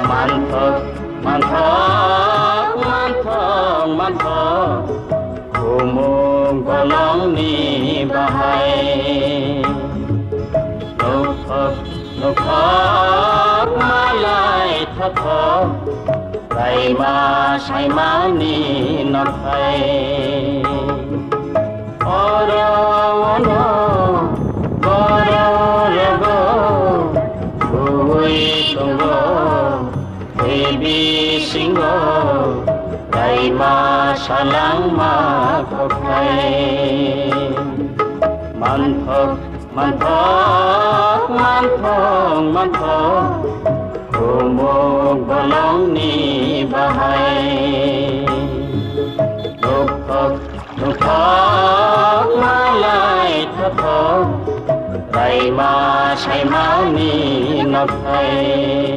man thok umung golong ni bahai nục thok malai thok rai ma sai ma ni not hai ora ono ora rego ui tungo baby singo rai ma salang ma khokai man thok umung golong ni bahai nục thok malai thok rai ma sai ma ni not hai